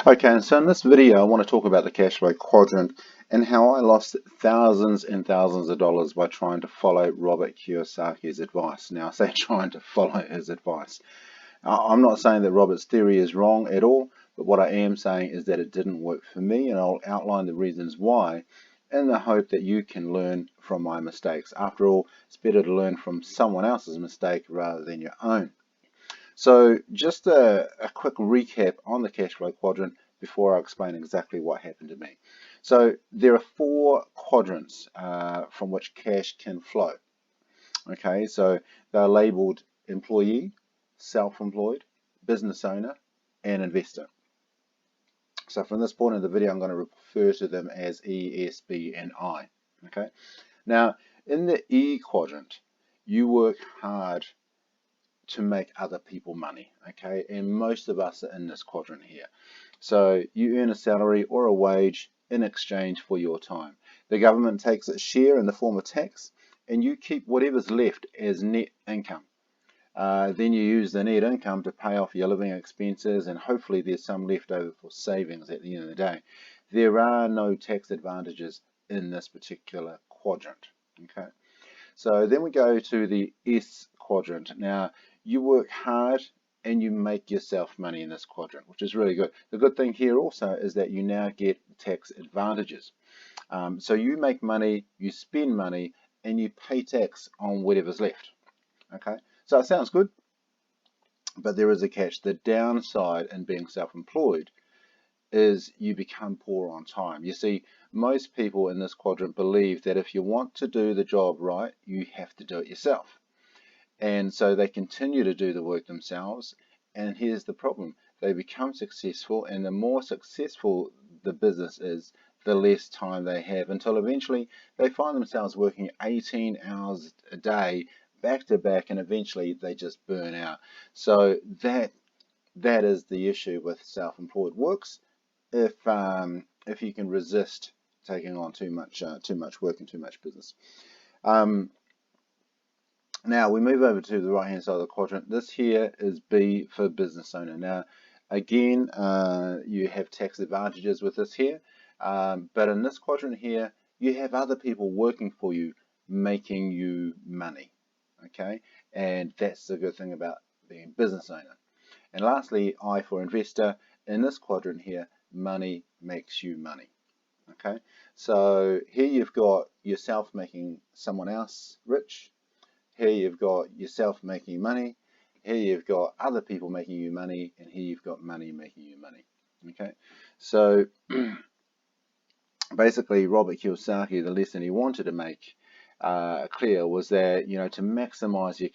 Okay, and so in this video, I want to talk about the cash flow quadrant and how I lost thousands and thousands of dollars by trying to follow Robert Kiyosaki's advice. Now, I say trying to follow his advice. I'm not saying that Robert's theory is wrong at all, but what I am saying is that it didn't work for me, and I'll outline the reasons why in the hope that you can learn from my mistakes. After all, it's better to learn from someone else's mistake rather than your own. So just a quick recap on the cash flow quadrant before I explain exactly what happened to me. So there are four quadrants from which cash can flow. Okay, so they're labeled employee, self-employed, business owner, and investor. So from this point in the video, I'm going to refer to them as E, S, B, and I. Okay, now in the E quadrant, you work hard to make other people money, okay? And most of us are in this quadrant here. So you earn a salary or a wage in exchange for your time. The government takes its share in the form of tax, and you keep whatever's left as net income. Then you use the net income to pay off your living expenses, and hopefully there's some left over for savings at the end of the day. There are no tax advantages in this particular quadrant, okay? So then we go to the S quadrant. Now, you work hard and you make yourself money in this quadrant, which is really good. The good thing here also is that you now get tax advantages. So you make money, you spend money, and you pay tax on whatever's left. Okay, so it sounds good, but there is a catch. The downside in being self-employed is you become poor on time. You see, most people in this quadrant believe that if you want to do the job right, you have to do it yourself. And so they continue to do the work themselves. And here's the problem. They become successful, and the more successful the business is, the less time they have, until eventually they find themselves working 18 hours a day back to back, and eventually they just burn out. So that is the issue with self-employed works. If you can resist taking on too much work and too much business. Now we move over to the right hand side of the quadrant. This here is B for business owner. Now again, you have tax advantages with this here, but in this quadrant here, you have other people working for you, making you money. Okay, and that's the good thing about being business owner. And lastly, I for investor. In this quadrant here, money makes you money. Okay, so here you've got yourself making someone else rich. Here you've got yourself making money. Here you've got other people making you money, and here you've got money making you money. Okay, so basically, Robert Kiyosaki, the lesson he wanted to make clear was that to maximize your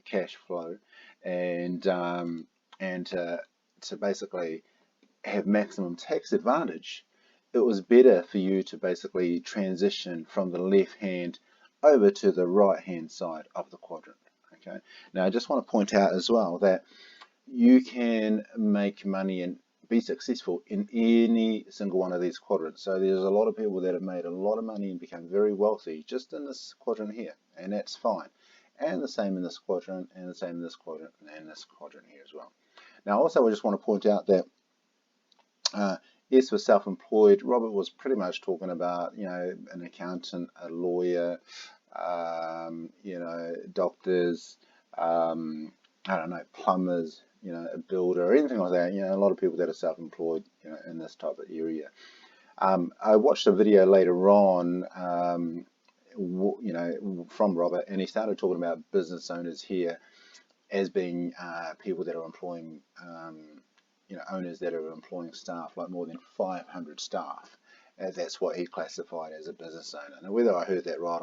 cash flow and to basically have maximum tax advantage, it was better for you to basically transition from the left hand over to the right hand side of the quadrant. Okay. Now I just want to point out as well that you can make money and be successful in any single one of these quadrants. So there's a lot of people that have made a lot of money and become very wealthy just in this quadrant here, and that's fine. And the same in this quadrant, and the same in this quadrant, and this quadrant here as well. Now also I just want to point out that yes, for self-employed, Robert was pretty much talking about, an accountant, a lawyer, doctors, I don't know, plumbers, a builder, or anything like that. A lot of people that are self-employed, in this type of area. I watched a video later on, from Robert, and he started talking about business owners here as being people that are employing, owners that are employing staff, like more than 500 staff. That's what he classified as a business owner. Now, whether I heard that right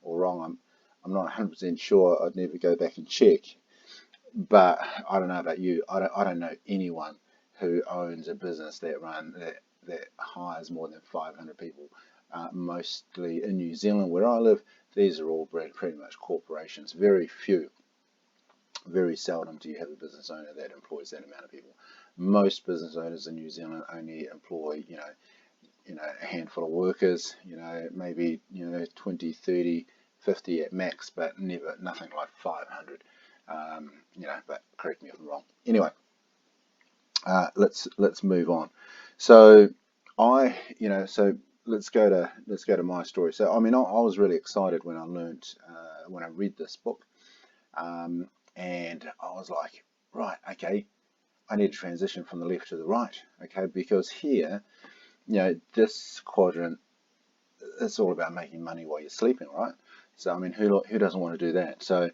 or wrong, I'm not 100% sure. I'd never go back and check. But I don't know about you. I don't know anyone who owns a business that hires more than 500 people. Mostly in New Zealand, where I live, these are all pretty much corporations. Very seldom do you have a business owner that employs that amount of people. Most business owners in New Zealand only employ, a handful of workers, maybe, 20, 30, 50 at max, but nothing like 500. But correct me if I'm wrong. Anyway, Let's move on. So so let's go to my story. So I mean, I was really excited when I learned when I read this book, and I was like, right, okay, I need to transition from the left to the right, okay, because here, this quadrant, it's all about making money while you're sleeping, right? So I mean, who doesn't want to do that? So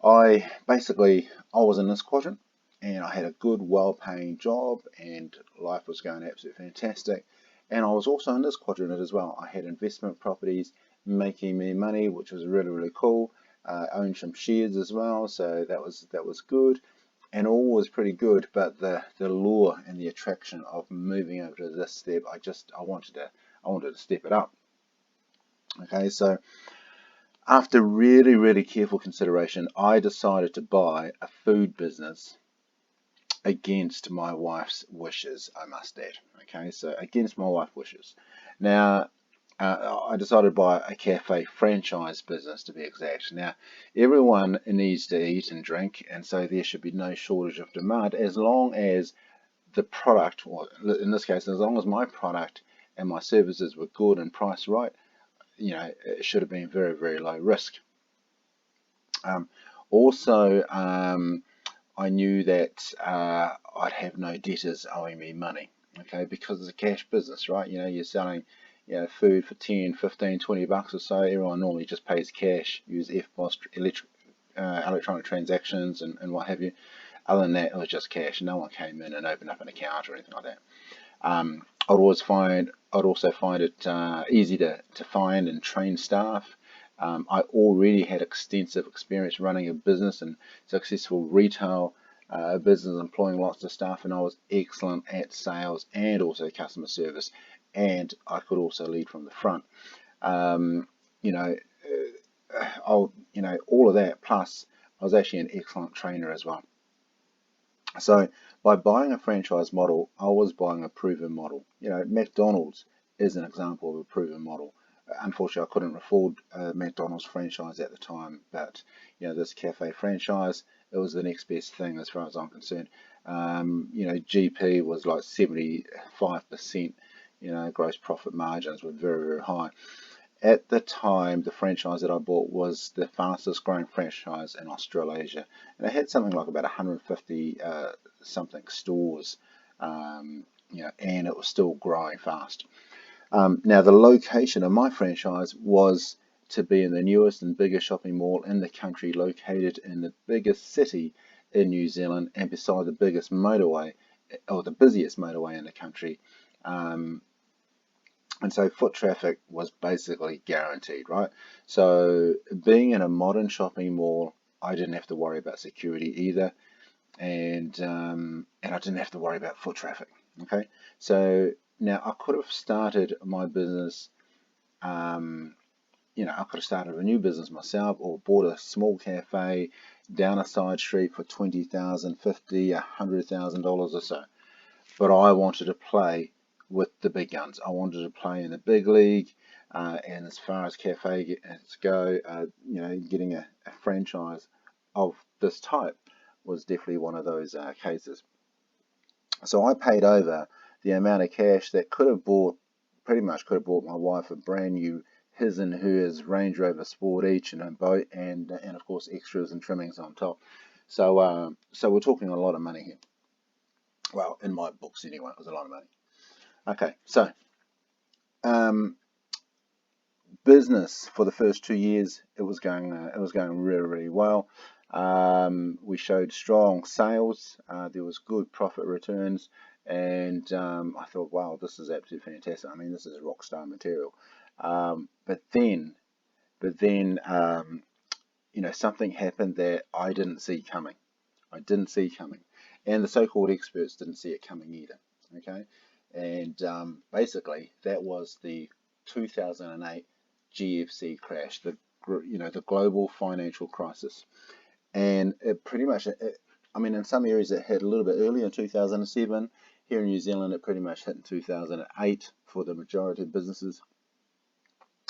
I was in this quadrant, and I had a good, well-paying job, and life was going absolutely fantastic. And I was also in this quadrant as well. I had investment properties making me money, which was really, really cool. I owned some shares as well, so that was good, and all was pretty good. But the lure and the attraction of moving over to this step, I wanted to step it up. Okay, so after really, really careful consideration, I decided to buy a food business against my wife's wishes, I must add. Okay, so against my wife's wishes. Now, I decided to buy a cafe franchise business to be exact. Now, everyone needs to eat and drink, and so there should be no shortage of demand as long as the product, or in this case, as long as my product and my services were good and priced right, it should have been very, very low risk. Um, also, I knew that I'd have no debtors owing me money, okay, because it's a cash business, right? You're selling, food for 10, 15, $20 or so. Everyone normally just pays cash, use EFTPOS, electronic transactions, and what have you. Other than that, it was just cash. No one came in and opened up an account or anything like that. I'd also find it easy to find and train staff. I already had extensive experience running a business and successful retail business, employing lots of staff, and I was excellent at sales and also customer service, and I could also lead from the front. Um, you know, all of that. Plus, I was actually an excellent trainer as well. So by buying a franchise model, I was buying a proven model. McDonald's is an example of a proven model. Unfortunately, I couldn't afford a McDonald's franchise at the time, but this cafe franchise, it was the next best thing as far as I'm concerned. GP was like 75%. Gross profit margins were very, very high. At the time, the franchise that I bought was the fastest growing franchise in Australasia, and it had something like about 150 something stores, and it was still growing fast. Now, the location of my franchise was to be in the newest and biggest shopping mall in the country, located in the biggest city in New Zealand and beside the biggest motorway, or the busiest motorway in the country. Um, and so foot traffic was basically guaranteed, right? So being in a modern shopping mall, I didn't have to worry about security either, and I didn't have to worry about foot traffic. Okay, so now I could have started my business. Um, I could have started a new business myself, or bought a small cafe down a side street for 20,000, 50, $100,000 or so. But I wanted to play with the big guns. I wanted to play in the big league, and as far as cafes go, getting a franchise of this type was definitely one of those cases. So I paid over the amount of cash that pretty much could have bought my wife a brand new his and hers Range Rover Sport each, and a boat, and of course extras and trimmings on top. So we're talking a lot of money here. Well, in my books anyway, it was a lot of money. Okay, so um, business for the first 2 years, it was going really, really well. We showed strong sales. There was good profit returns, and I thought, wow, this is absolutely fantastic. I mean, this is rock star material. But then, something happened that I didn't see coming. I didn't see coming, and the so-called experts didn't see it coming either. Okay, and basically that was the 2008 GFC crash, the global financial crisis, and it pretty much, I mean, in some areas it hit a little bit earlier in 2007. Here in New Zealand, it pretty much hit in 2008 for the majority of businesses,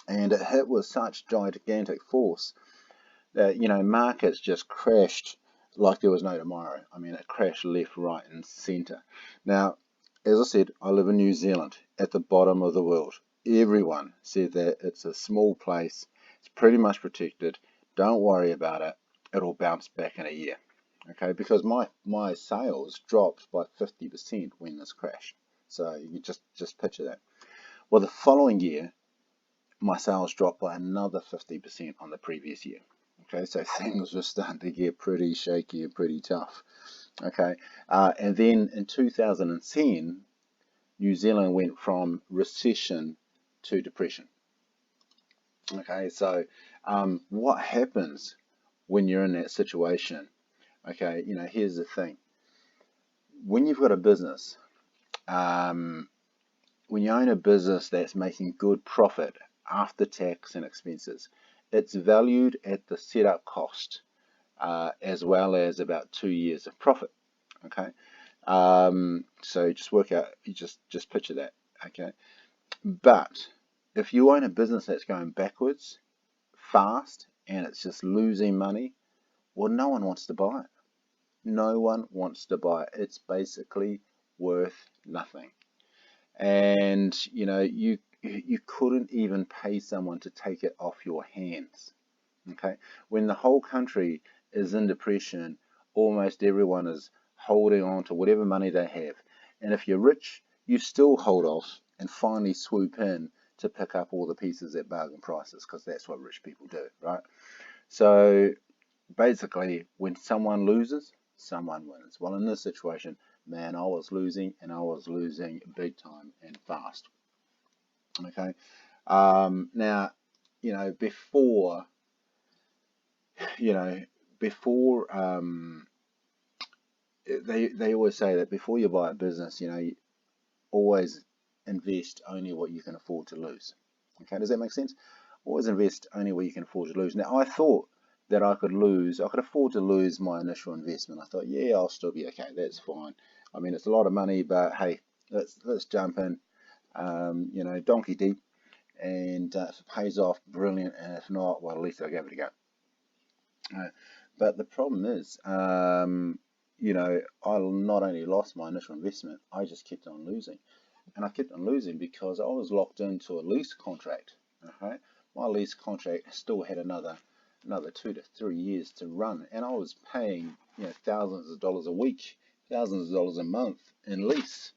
and it hit with such gigantic force that markets just crashed like there was no tomorrow. I mean, it crashed left, right, and centre. Now, as I said, I live in New Zealand, at the bottom of the world. Everyone said that it's a small place, it's pretty much protected. Don't worry about it. It'll bounce back in a year. Okay, because my sales dropped by 50% when this crashed. So you just picture that. Well, the following year, my sales dropped by another 50% on the previous year. Okay, so things were starting to get pretty shaky and pretty tough. Okay, and then in 2010, New Zealand went from recession to depression. Okay, so what happens when you're in that situation? Okay, here's the thing. When you've got a business, um, when you own a business that's making good profit after tax and expenses, it's valued at the setup cost, as well as about 2 years of profit. Okay, so just work out, you just picture that. Okay, but if you own a business that's going backwards fast and it's just losing money, well, no one wants to buy it. No one wants to buy it. It's basically worth nothing. And you couldn't even pay someone to take it off your hands. Okay, when the whole country is in depression, almost everyone is holding on to whatever money they have. And if you're rich, you still hold off and finally swoop in to pick up all the pieces at bargain prices, because that's what rich people do, right? So basically, when someone loses, someone wins. Well, in this situation, man, I was losing, and I was losing big time and fast. Okay. Now, before, you know, before they always say that before you buy a business, you always invest only what you can afford to lose. Okay, does that make sense? Always invest only what you can afford to lose. Now, I thought that I could afford to lose my initial investment. I thought, yeah, I'll still be okay. That's fine. I mean, it's a lot of money, but hey, let's jump in, donkey deep, and if it pays off, brilliant, and if not, well, at least I'll give it a go. Uh, but the problem is, I not only lost my initial investment, I just kept on losing. And I kept on losing because I was locked into a lease contract. Okay, my lease contract still had another 2 to 3 years to run, and I was paying thousands of dollars a week, thousands of dollars a month in lease.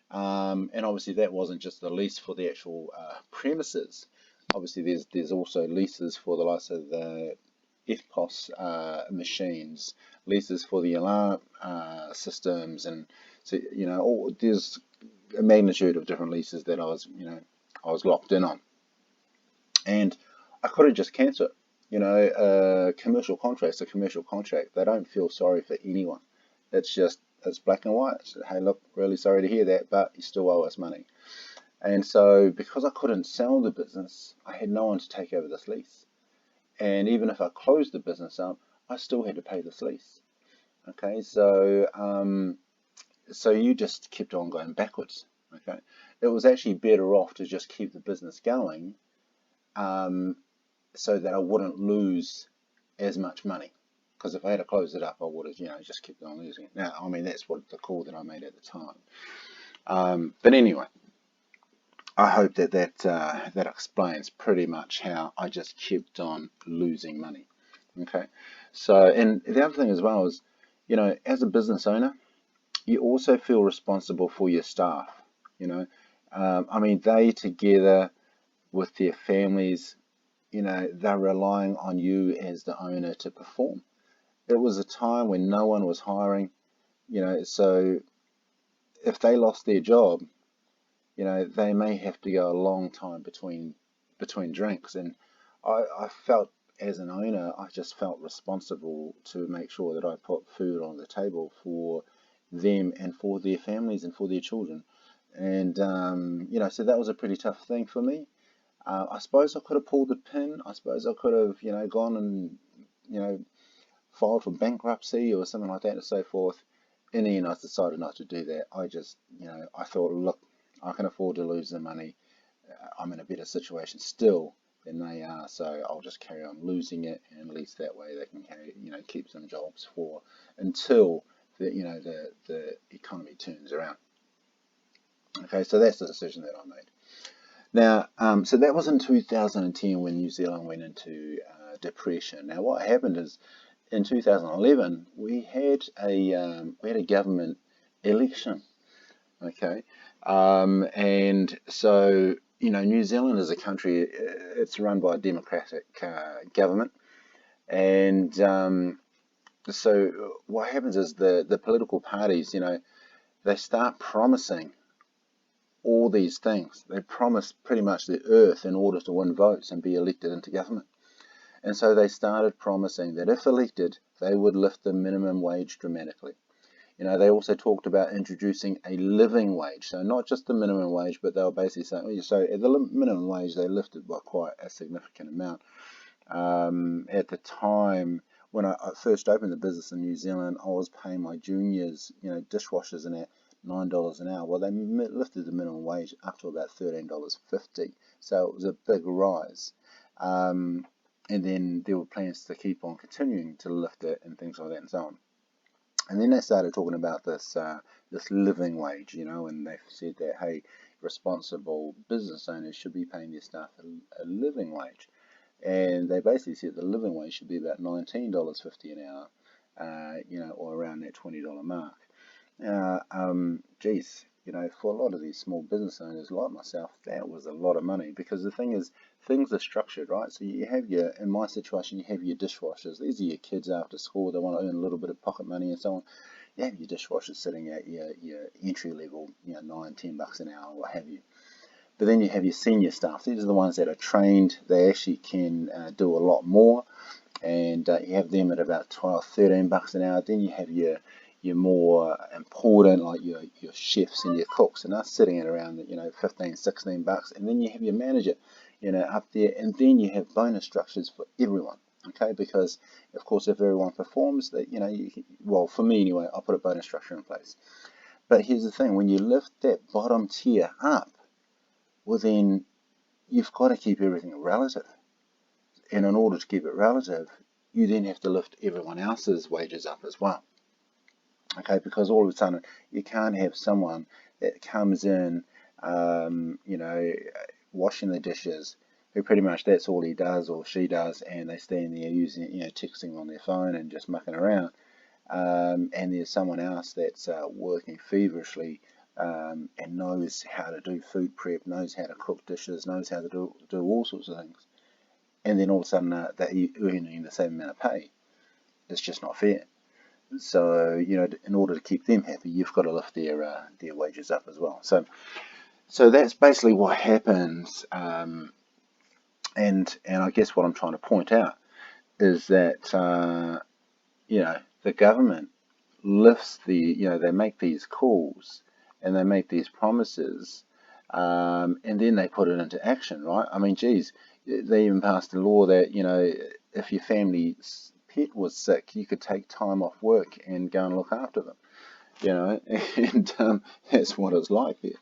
And obviously that wasn't just the lease for the actual premises. Obviously there's also leases for the likes of the FPOS machines, leases for the alarm systems, and so there's a magnitude of different leases that I was locked in on, and I couldn't just cancel it. A commercial contract's a commercial contract. They don't feel sorry for anyone. It's black and white. So, hey, look, really sorry to hear that, but you still owe us money. And so, because I couldn't sell the business, I had no one to take over this lease. And even if I closed the business up, I still had to pay this lease. Okay, so you just kept on going backwards. Okay, it was actually better off to just keep the business going, so that I wouldn't lose as much money. Because if I had to close it up, I would have, just kept on losing it. Now, I mean, that's what the call that I made at the time. But anyway, I hope that explains pretty much how I just kept on losing money. Okay, so and the other thing as well is, as a business owner, you also feel responsible for your staff. I mean, they together with their families, they're relying on you as the owner to perform. It was a time when no one was hiring, so if they lost their job, they may have to go a long time between drinks. And I felt, as an owner, I just felt responsible to make sure that I put food on the table for them and for their families and for their children. And so that was a pretty tough thing for me. I suppose I could have pulled the pin. I suppose I could have, gone and, filed for bankruptcy or something like that and so forth. In the end, I decided not to do that. I just, I thought, look, I can afford to lose the money. I'm in a better situation still than they are, so I'll just carry on losing it, and at least that way they can keep some jobs for until the economy turns around. Okay, so that's the decision that I made. Now, so that was in 2010 when New Zealand went into depression. Now, what happened is in 2011 we had a government election. Okay, and so New Zealand is a country. It's run by a democratic government, and so what happens is the political parties, they start promising all these things. They promise pretty much the earth in order to win votes and be elected into government. And so they started promising that if elected, they would lift the minimum wage dramatically. They also talked about introducing a living wage. So not just the minimum wage, but they were basically saying, so at the minimum wage, they lifted by quite a significant amount. At the time, when I first opened the business in New Zealand, I was paying my juniors, dishwashers and that, $9 an hour. Well, they lifted the minimum wage up to about $13.50. So it was a big rise. And then there were plans to keep on continuing to lift it and things like that and so on. And then they started talking about this living wage, and they said that, hey, responsible business owners should be paying their staff a living wage. And they basically said the living wage should be about $19.50 an hour, or around that $20 mark. Geez, for a lot of these small business owners like myself, that was a lot of money, because the thing is, things are structured, right? So you have in my situation, you have your dishwashers. These are your kids after school. They want to earn a little bit of pocket money and so on. You have your dishwashers sitting at your entry level, $9-10 an hour, what have you. But then you have your senior staff. These are the ones that are trained. They actually can do a lot more, and you have them at about $12-13 an hour. Then you have your more important, like your chefs and your cooks, and they're sitting at around $15-16. And then you have your manager, up there, and then you have bonus structures for everyone. Okay, because of course if everyone performs, that well, for me anyway, I'll put a bonus structure in place. But here's the thing: when you lift that bottom tier up, well then you've got to keep everything relative. And in order to keep it relative, you then have to lift everyone else's wages up as well. Okay, because all of a sudden you can't have someone that comes in, washing the dishes, who pretty much that's all he does or she does, and they stand there using, texting on their phone and just mucking around. And there's someone else that's working feverishly, and knows how to do food prep, knows how to cook dishes, knows how to do all sorts of things. And then all of a sudden they're earning the same amount of pay. It's just not fair. So, in order to keep them happy, you've got to lift their wages up as well. So that's basically what happens. And I guess what I'm trying to point out is that, the government lifts they make these calls and they make these promises, and then they put it into action, right? I mean, geez, they even passed a law that, if your family's pet was sick, you could take time off work and go and look after them, and that's what it's like here.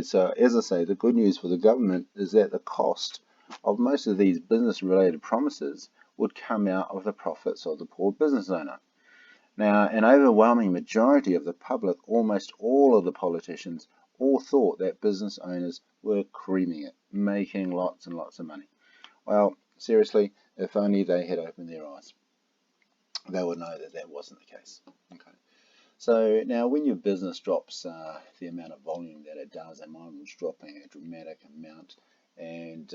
So as I say, the good news for the government is that the cost of most of these business-related promises would come out of the profits of the poor business owner. Now, an overwhelming majority of the public, almost all of the politicians, all thought that business owners were creaming it, making lots and lots of money. Well, seriously, if only they had opened their eyes, they would know that that wasn't the case. Okay. So now when your business drops the amount of volume that it does, and mine was dropping a dramatic amount, and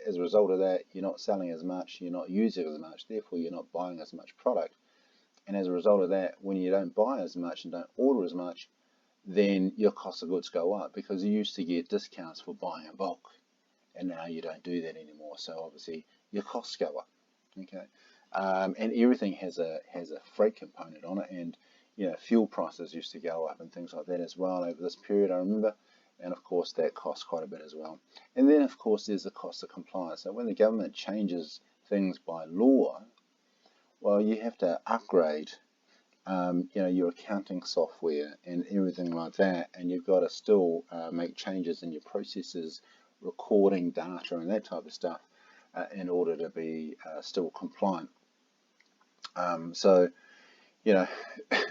as a result of that, you're not selling as much, you're not using as much, therefore you're not buying as much product. And as a result of that, when you don't buy as much and don't order as much, then your cost of goods go up, because you used to get discounts for buying in bulk, and now you don't do that anymore. So obviously your costs go up. Okay, and everything has a freight component on it, and fuel prices used to go up and things like that as well over this period, I remember. And of course that costs quite a bit as well. And then of course there's the cost of compliance. So when the government changes things by law, well, you have to upgrade your accounting software and everything like that, and you've got to still make changes in your processes recording data and that type of stuff in order to be still compliant. So, you know,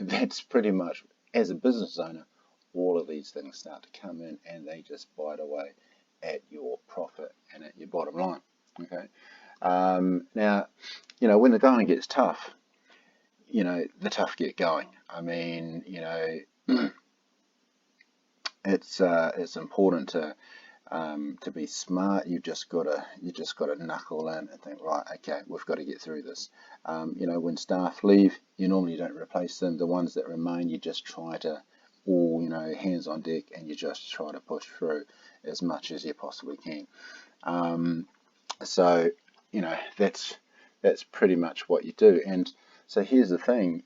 that's pretty much, as a business owner, all of these things start to come in and they just bite away at your profit and at your bottom line. Okay. Now, when the going gets tough, the tough get going. I mean, it's important to be smart. You just gotta knuckle in and think, right, okay, we've got to get through this. When staff leave, you normally don't replace them. The ones that remain, you just try to all, hands on deck, and you just try to push through as much as you possibly can. So, that's pretty much what you do. And so here's the thing.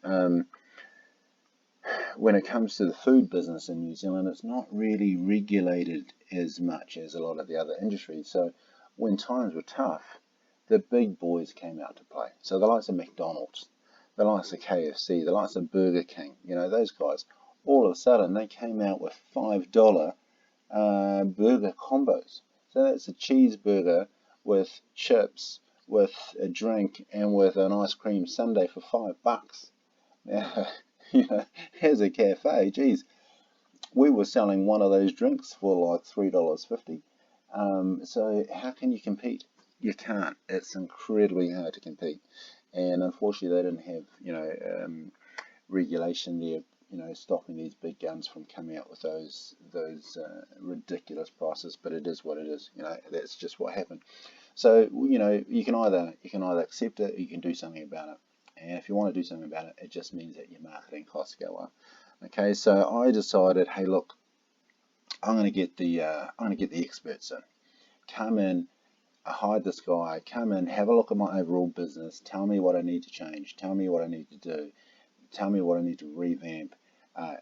When it comes to the food business in New Zealand, it's not really regulated as much as a lot of the other industries. So when times were tough, the big boys came out to play. So the likes of McDonald's, the likes of KFC, the likes of Burger King, those guys, all of a sudden they came out with $5 burger combos. So that's a cheeseburger with chips, with a drink, and with an ice cream sundae for $5. Now, as a cafe, geez, we were selling one of those drinks for like $3.50. So how can you compete? You can't. It's incredibly hard to compete. And unfortunately, they didn't have, regulation there, stopping these big guns from coming out with those ridiculous prices. But it is what it is. That's just what happened. So, you can either accept it, or you can do something about it. And if you want to do something about it, it just means that your marketing costs go up. Okay, so I decided, hey, look, I'm going to get the experts in. Come in, hide this guy. Come in, have a look at my overall business. Tell me what I need to change. Tell me what I need to do. Tell me what I need to revamp,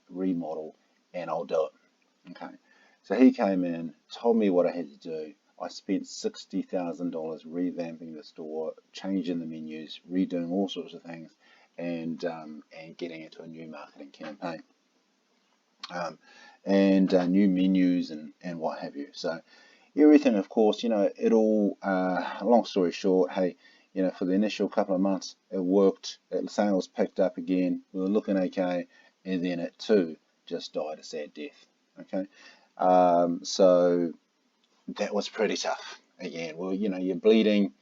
remodel, and I'll do it. Okay, so he came in, told me what I had to do. I spent $60,000 revamping the store, changing the menus, redoing all sorts of things, and getting into a new marketing campaign, and new menus and what have you. So everything, of course, it all. Long story short, hey, for the initial couple of months, it worked. Sales picked up again. We were looking okay, and then it too just died a sad death. Okay, so that was pretty tough. Again, well, you're bleeding,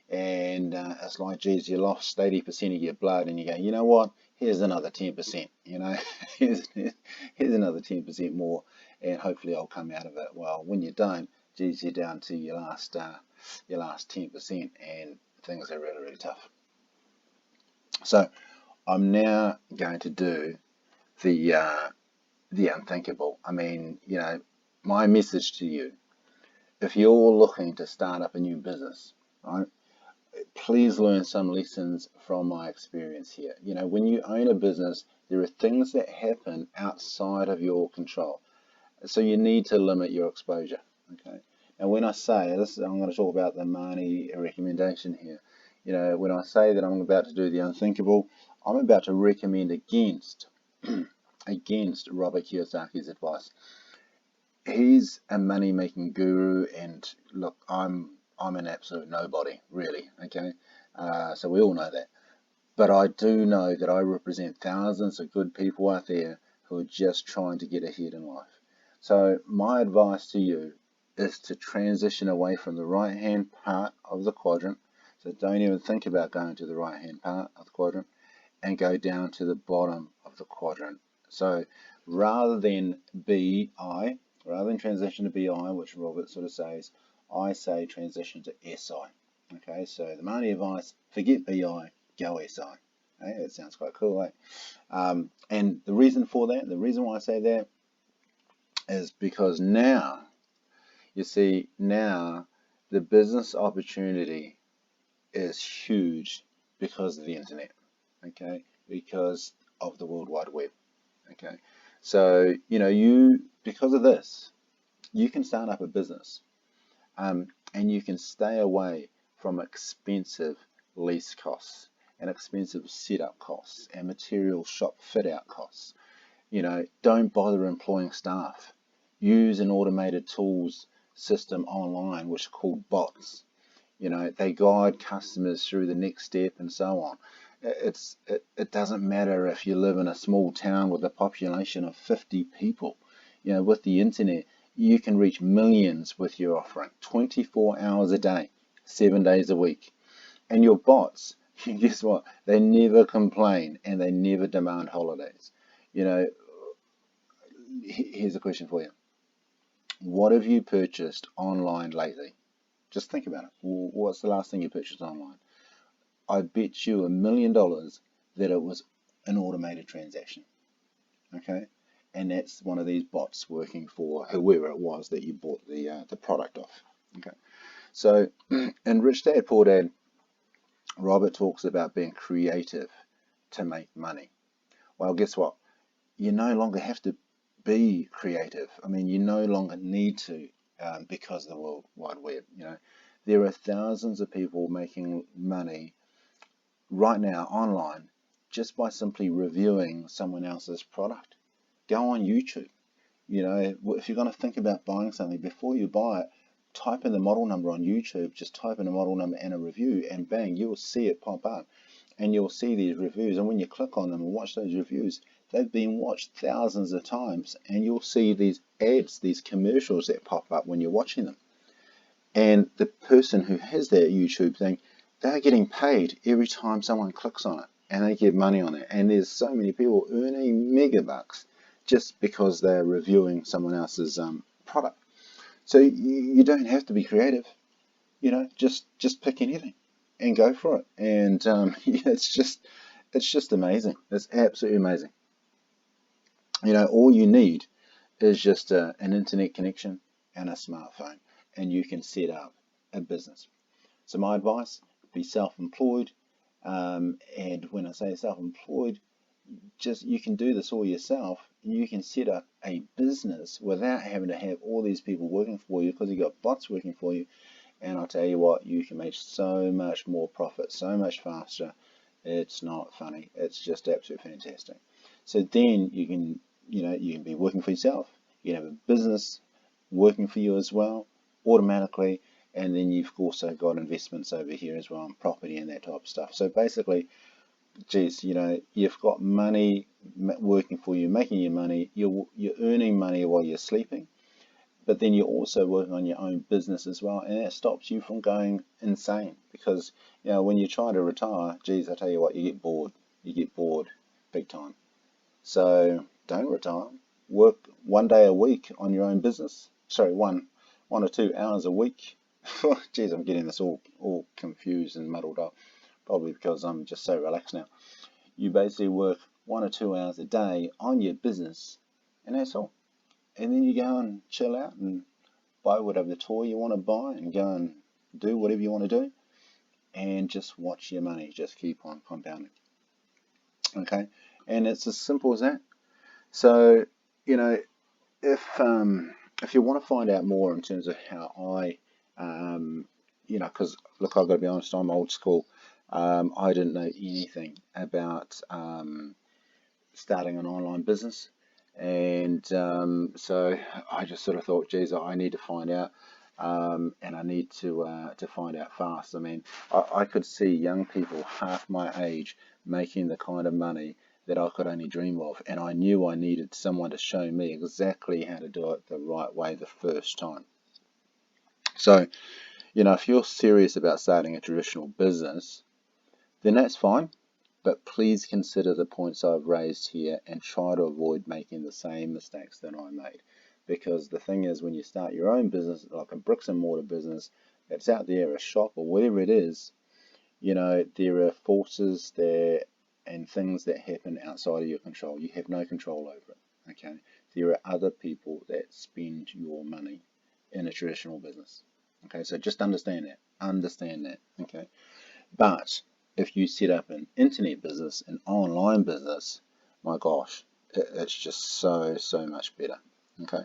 and it's like, geez, you lost 80% of your blood, and you go, you know what? Here's another 10%. Here's another 10% more, and hopefully I'll come out of it. Well, when you don't, geez, you're down to your last 10%, and things are really, really tough. So I'm now going to do the unthinkable. I mean, my message to you, if you're looking to start up a new business, right, please learn some lessons from my experience here. When you own a business, there are things that happen outside of your control. So you need to limit your exposure. Okay. And when I say this, I'm going to talk about the money recommendation here. When I say that I'm about to do the unthinkable, I'm about to recommend against Robert Kiyosaki's advice. He's a money-making guru, and look, I'm an absolute nobody, really. Okay, so we all know that. But I do know that I represent thousands of good people out there who are just trying to get ahead in life. So my advice to you is to transition away from the right-hand part of the quadrant. So don't even think about going to the right-hand part of the quadrant, and go down to the bottom of the quadrant. So rather than transition to BI, which Robert sort of says, I say transition to SI. Okay, so the money advice, forget BI, go SI. Okay, that sounds quite cool, eh? And the reason for that, the reason why I say that, is because now, you see, now the business opportunity is huge because of the internet. Okay, because of the World Wide Web. Okay, so because of this, you can start up a business, and you can stay away from expensive lease costs and expensive setup costs and material shop fit out costs. Don't bother employing staff. Use an automated tools system online which is called bots. They guide customers through the next step and so on. It doesn't matter if you live in a small town with a population of 50 people. With the internet, you can reach millions with your offering 24 hours a day, 7 days a week. And your bots, guess what? They never complain and they never demand holidays. You know, Here's a question for you. What have you purchased online lately? Just think about it. What's the last thing you purchased online? I bet you $1 million that it was an automated transaction. Okay, and that's one of these bots working for whoever it was that you bought the product off. Okay, so in Rich Dad Poor Dad, Robert talks about being creative to make money. Well, guess what? You no longer have to be creative. I mean, you no longer need to because of the World Wide Web. There are thousands of people making money right now online just by simply reviewing someone else's product. Go on YouTube. If you're going to think about buying something, before you buy it, type in the model number on YouTube, just type in a model number and a review, and bang, you'll see it pop up. And you'll see these reviews, and when you click on them and watch those reviews, they've been watched thousands of times, and you'll see these ads, these commercials that pop up when you're watching them. And the person who has that YouTube thing, they're getting paid every time someone clicks on it, and they get money on it. And there's so many people earning megabucks just because they're reviewing someone else's product. So you don't have to be creative. Just pick anything and go for it. And it's just amazing. It's absolutely amazing. All you need is just an internet connection and a smartphone, and you can set up a business. So my advice: be self-employed. And when I say self-employed, you can do this all yourself. You can set up a business without having to have all these people working for you, because you've got bots working for you. And I'll tell you what, you can make so much more profit, so much faster. It's not funny. It's just absolutely fantastic. So then you can be working for yourself. You can have a business working for you as well, automatically. And then you've also got investments over here as well, on property and that type of stuff. So basically, geez, you've got money working for you, making you money. You're earning money while you're sleeping, but then you're also working on your own business as well, and that stops you from going insane. Because when you try to retire, geez, I tell you what, you get bored. You get bored big time. So don't retire. Work 1 day a week on your own business. Sorry, one or 2 hours a week. Geez, I'm getting this all confused and muddled up. Probably because I'm just so relaxed now. You basically work 1 or 2 hours a day on your business, and that's all. And then you go and chill out and buy whatever toy you want to buy, and go and do whatever you want to do, and just watch your money just keep on compounding. Okay, and it's as simple as that. So if you want to find out more in terms of how I because look, I've got to be honest, I'm old school. I didn't know anything about starting an online business, and so I just sort of thought, geez, I need to find out, and I need to find out fast. I mean, I could see young people half my age making the kind of money that I could only dream of, and I knew I needed someone to show me exactly how to do it the right way the first time. So, if you're serious about starting a traditional business, then that's fine. But please consider the points I've raised here and try to avoid making the same mistakes that I made. Because the thing is, when you start your own business, like a bricks and mortar business that's out there, a shop or whatever it is, there are forces there and things that happen outside of your control. You have no control over it. Okay, there are other people that spend your money in a traditional business. Okay, so just understand that. Understand that. Okay, but if you set up an internet business, an online business, my gosh, it's just so much better. Okay,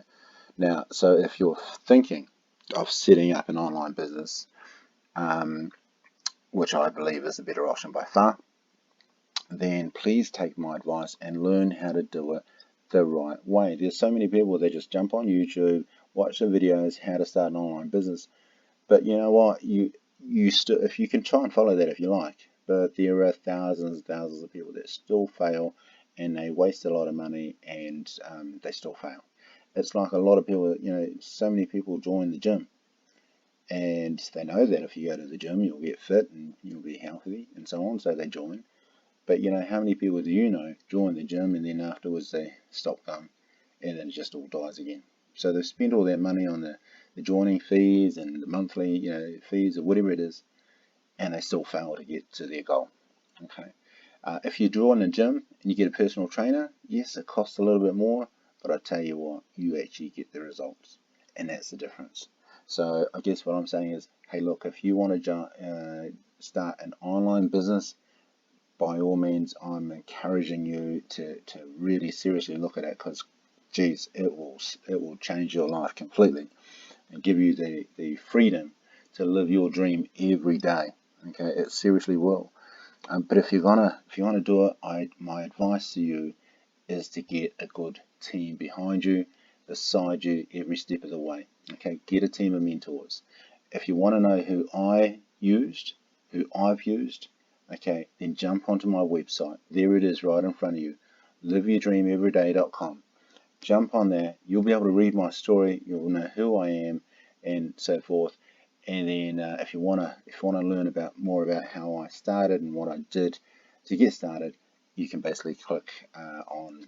now, so if you're thinking of setting up an online business, which I believe is the better option by far, then please take my advice and learn how to do it the right way. There's so many people that just jump on YouTube, watch the videos how to start an online business. But you know what? You still, if you can try and follow that if you like, but there are thousands and thousands of people that still fail, and they waste a lot of money, and they still fail. It's like a lot of people, so many people join the gym, and they know that if you go to the gym, you'll get fit and you'll be healthy and so on, so they join. But how many people do you know join the gym and then afterwards they stop going, and then it just all dies again? So they've spent all that money on the joining fees and the monthly, fees or whatever it is, and they still fail to get to their goal. Okay. If you join a gym and you get a personal trainer, yes, it costs a little bit more, but I tell you what, you actually get the results, and that's the difference. So I guess what I'm saying is, hey, look, if you want to start an online business, by all means, I'm encouraging you to really seriously look at it, because, geez, it will change your life completely and give you the freedom to live your dream every day. Okay, it seriously will. But if you're gonna do it, my advice to you is to get a good team behind you, beside you every step of the way. Okay, get a team of mentors. If you want to know who I've used, okay, then jump onto my website. There it is right in front of you, liveyourdreameveryday.com. Jump on there. You'll be able to read my story. You'll know who I am and so forth. And then if you wanna learn more about how I started and what I did to get started, you can basically click on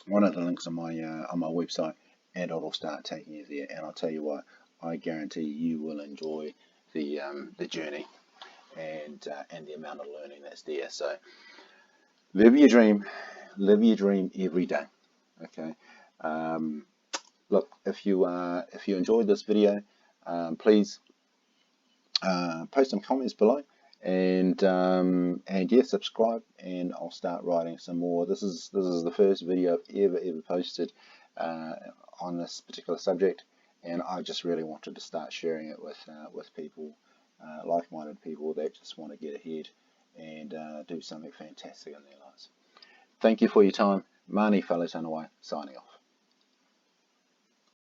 one of the links on my website, and it'll start taking you there. And I'll tell you what, I guarantee you will enjoy the journey and the amount of learning that's there. So live your dream, live your dream every day. Okay. Um, Look, if you enjoyed this video, please post some comments below, and yeah, subscribe, and I'll start writing some more. This is the first video I've ever posted uh, on this particular subject, and I just really wanted to start sharing it with people, like-minded people that just want to get ahead and do something fantastic in their lives. Thank you for your time. Mani Whaletanawa, signing off.